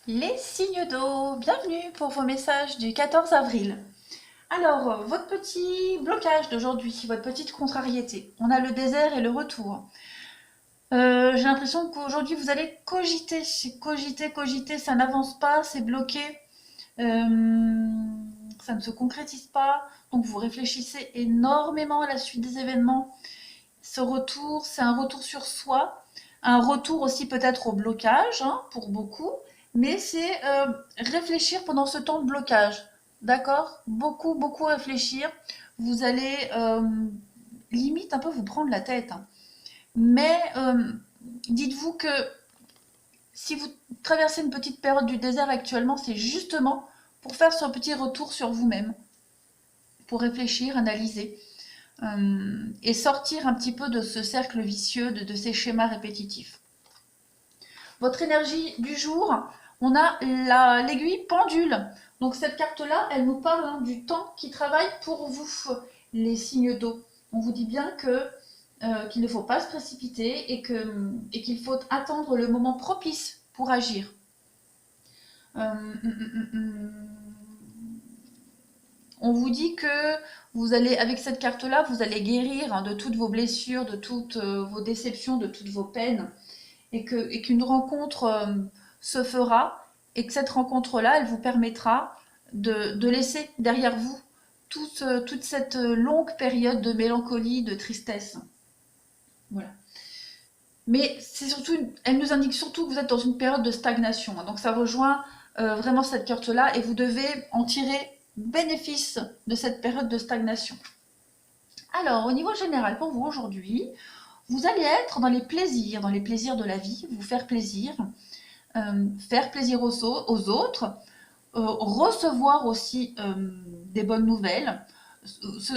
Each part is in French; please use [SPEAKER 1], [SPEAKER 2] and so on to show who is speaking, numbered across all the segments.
[SPEAKER 1] Les signes d'eau, bienvenue pour vos messages du 14 avril. Alors, votre petit blocage d'aujourd'hui, votre petite contrariété. On a le désert et le retour. J'ai l'impression qu'aujourd'hui vous allez cogiter, cogiter, ça n'avance pas, c'est bloqué, ça ne se concrétise pas. Donc vous réfléchissez énormément à la suite des événements. Ce retour, c'est un retour sur soi, un retour aussi peut-être au blocage, hein, pour beaucoup, mais c'est réfléchir pendant ce temps de blocage, d'accord? Beaucoup, beaucoup réfléchir. Vous allez limite un peu vous prendre la tête, hein. Mais dites-vous que si vous traversez une petite période du désert actuellement, c'est justement pour faire ce petit retour sur vous-même, pour réfléchir, analyser. Et sortir un petit peu de ce cercle vicieux, de ces schémas répétitifs. Votre énergie du jour, on a l'aiguille pendule. Donc cette carte-là, elle nous parle, hein, du temps qui travaille pour vous, les signes d'eau. On vous dit bien que qu'il ne faut pas se précipiter et qu'il faut attendre le moment propice pour agir. On vous dit que vous allez, avec cette carte-là, vous allez guérir, hein, de toutes vos blessures, de toutes vos déceptions, de toutes vos peines, et qu'une rencontre se fera, et que cette rencontre-là, elle vous permettra de laisser derrière vous toute cette longue période de mélancolie, de tristesse. Voilà. Mais c'est surtout, elle nous indique surtout que vous êtes dans une période de stagnation, hein. Donc ça rejoint vraiment cette carte-là, et vous devez en tirer bénéfice de cette période de stagnation. Alors, au niveau général, pour vous aujourd'hui, vous allez être dans les plaisirs de la vie, vous faire plaisir aux autres, recevoir aussi des bonnes nouvelles,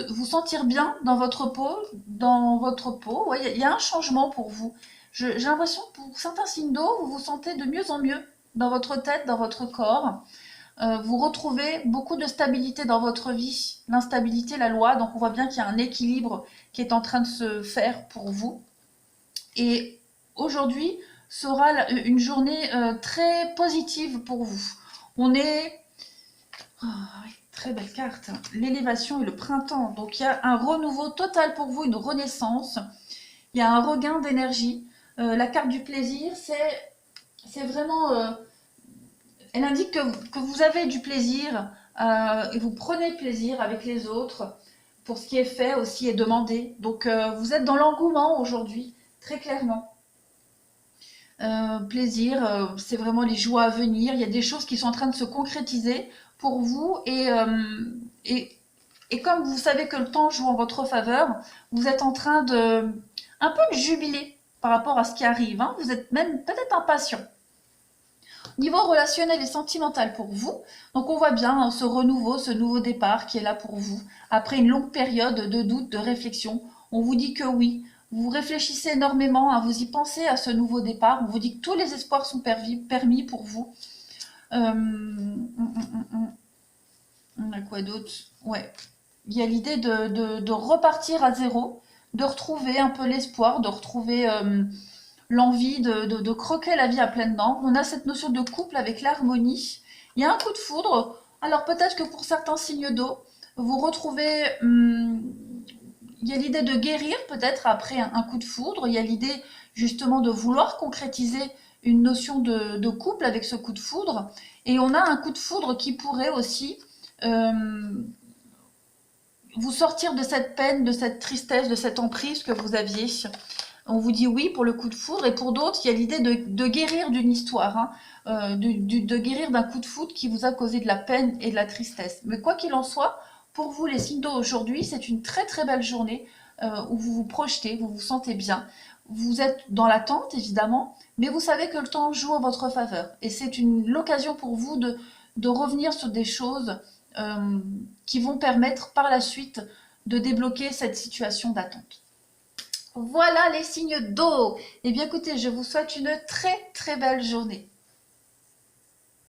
[SPEAKER 1] vous sentir bien dans votre peau. Ouais, y a un changement pour vous. J'ai l'impression que pour certains signes d'eau, vous vous sentez de mieux en mieux dans votre tête, dans votre corps. Vous retrouvez beaucoup de stabilité dans votre vie, l'instabilité, la loi. Donc on voit bien qu'il y a un équilibre qui est en train de se faire pour vous. Et aujourd'hui sera une journée très positive pour vous. On est... Oh, très belle carte. L'élévation et le printemps. Donc il y a un renouveau total pour vous, une renaissance. Il y a un regain d'énergie. La carte du plaisir, c'est vraiment... elle indique que vous avez du plaisir et vous prenez plaisir avec les autres pour ce qui est fait aussi et demandé. Donc vous êtes dans l'engouement aujourd'hui, très clairement. Plaisir, c'est vraiment les joies à venir. Il y a des choses qui sont en train de se concrétiser pour vous et, et comme vous savez que le temps joue en votre faveur, vous êtes en train de un peu de jubiler par rapport à ce qui arrive, hein. Vous êtes même peut-être impatient. Niveau relationnel et sentimental pour vous, donc on voit bien, hein, ce renouveau, ce nouveau départ qui est là pour vous. Après une longue période de doute, de réflexion, on vous dit que oui, vous réfléchissez énormément, hein, vous y pensez à ce nouveau départ, on vous dit que tous les espoirs sont permis pour vous. On a quoi d'autre? Ouais, il y a l'idée de repartir à zéro, de retrouver un peu l'espoir, de retrouver l'envie de croquer la vie à pleines dents. On a cette notion de couple avec l'harmonie. Il y a un coup de foudre. Alors peut-être que pour certains signes d'eau, vous retrouvez... il y a l'idée de guérir peut-être après un coup de foudre. Il y a l'idée justement de vouloir concrétiser une notion de couple avec ce coup de foudre. Et on a un coup de foudre qui pourrait aussi vous sortir de cette peine, de cette tristesse, de cette emprise que vous aviez. On vous dit oui pour le coup de foudre, et pour d'autres, il y a l'idée de guérir d'une histoire, hein, de guérir d'un coup de foudre qui vous a causé de la peine et de la tristesse. Mais quoi qu'il en soit, pour vous, les signes d'eau aujourd'hui, c'est une très très belle journée où vous vous projetez, vous vous sentez bien. Vous êtes dans l'attente, évidemment, mais vous savez que le temps joue en votre faveur. Et c'est l'occasion pour vous de revenir sur des choses qui vont permettre par la suite de débloquer cette situation d'attente. Voilà les signes d'eau. Eh bien écoutez, je vous souhaite une très très belle journée.